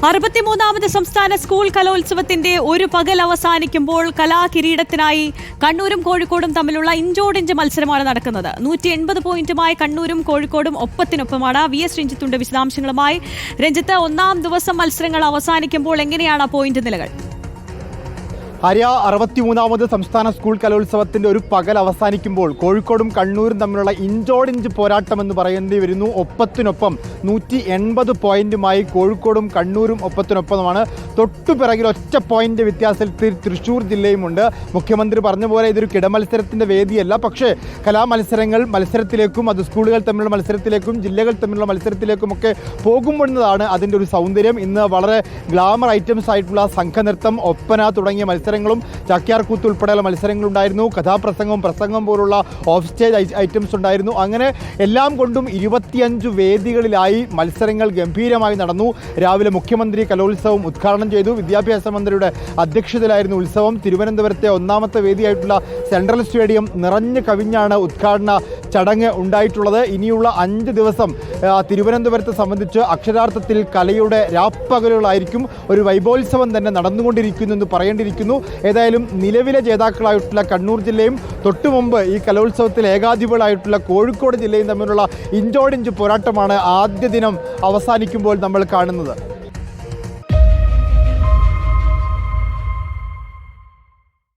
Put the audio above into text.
63ാമത് സംസ്ഥാന സ്കൂൾ കലോത്സവത്തിന്റെ ഒരു പകൽ അവസാനിക്കുമ്പോൾ കലാകിരീടത്തിനായി കണ്ണൂരും കോഴിക്കോടും തമ്മിലുള്ള ഇഞ്ചോടിഞ്ച് മത്സരമാണ് നടക്കുന്നത്. 180 പോയിന്റുമായി കണ്ണൂരും കോഴിക്കോടും ഒപ്പത്തിനൊപ്പമാണ്. VS രഞ്ജിത്തുണ്ട് വിശദാംശങ്ങളുമായി. രഞ്ജിത്ത്, ഒന്നാം ദിവസം മത്സരങ്ങൾ അവസാനിക്കുമ്പോൾ എങ്ങനെയാണ് പോയിന്റ് നിലകൾ? ആര്യ, 63ാമത് സംസ്ഥാന സ്കൂൾ കലോത്സവത്തിന്റെ ഒരു പകൽ അവസാനിക്കുമ്പോൾ കോഴിക്കോടും കണ്ണൂരും തമ്മിലുള്ള ഇഞ്ചോടിഞ്ച് പോരാട്ടം എന്ന് പറയേണ്ടി വരുന്നു. ഒപ്പത്തിനൊപ്പം 180 പോയിന്റുമായി കോഴിക്കോടും കണ്ണൂരും ഒപ്പത്തിനൊപ്പമാണ്. തൊട്ടുപിറകിൽ ഒറ്റ പോയിന്റ് വ്യത്യാസത്തിൽ തൃശ്ശൂർ ജില്ലയുമുണ്ട്. മുഖ്യമന്ത്രി പറഞ്ഞ പോലെ ഇതൊരു കിടമത്സരത്തിന്റെ വേദിയല്ല, പക്ഷേ മത്സരത്തിലേക്കും അത് സ്കൂളുകൾ തമ്മിലുള്ള മത്സരത്തിലേക്കും ജില്ലകൾ തമ്മിലുള്ള മത്സരത്തിലേക്കുമൊക്കെ പോകുമ്പോഴാണ് അതിൻ്റെ ഒരു സൗന്ദര്യം. ഇന്ന് വളരെ ഗ്ലാമർ ഐറ്റംസ് ആയിട്ടുള്ള സംഘനൃത്തം, ഒപ്പന തുടങ്ങിയ മത്സരങ്ങളും ചാക്യാർകൂത്ത് ഉൾപ്പെടെയുള്ള മത്സരങ്ങളുണ്ടായിരുന്നു. കഥാപ്രസംഗവും പ്രസംഗം പോലുള്ള ഓഫ് സ്റ്റേജ് ഐറ്റംസ് ഉണ്ടായിരുന്നു. അങ്ങനെ എല്ലാം കൊണ്ടും 25 വേദികളിലായി മത്സരങ്ങൾ ഗംഭീരമായി നടന്നു. രാവിലെ മുഖ്യമന്ത്രി കലോത്സവം ഉദ്ഘാടനം ചെയ്തു. വിദ്യാഭ്യാസ മന്ത്രിയുടെ അധ്യക്ഷതയിലായിരുന്നു ഉത്സവം. തിരുവനന്തപുരത്തെ ഒന്നാമത്തെ വേദിയായിട്ടുള്ള സെൻട്രൽ സ്റ്റേഡിയം നിറഞ്ഞു കവിഞ്ഞാണ് ഉദ്ഘാടന ചടങ്ങ് ഉണ്ടായിട്ടുള്ളത്. ഇനിയുള്ള 5 ദിവസം തിരുവനന്തപുരത്തെ സംബന്ധിച്ച് അക്ഷരാർത്ഥത്തിൽ കലയുടെ രാപ്പകലുകളായിരിക്കും. ഒരു വൈഭവോത്സവം തന്നെ നടന്നുകൊണ്ടിരിക്കുന്നു എന്ന് പറയേണ്ടിയിരിക്കുന്നു. ഏതായാലും നിലവിലെ ജേതാക്കളായിട്ടുള്ള കണ്ണൂർ ജില്ലയും തൊട്ടുമുമ്പ് ഈ കലോത്സവത്തിൽ ഏകാധിപകളായിട്ടുള്ള കോഴിക്കോട് ജില്ലയും തമ്മിലുള്ള ഇഞ്ചോടിഞ്ച് പോരാട്ടമാണ് ആദ്യ ദിനം അവസാനിക്കുമ്പോൾ നമ്മൾ കാണുന്നത്.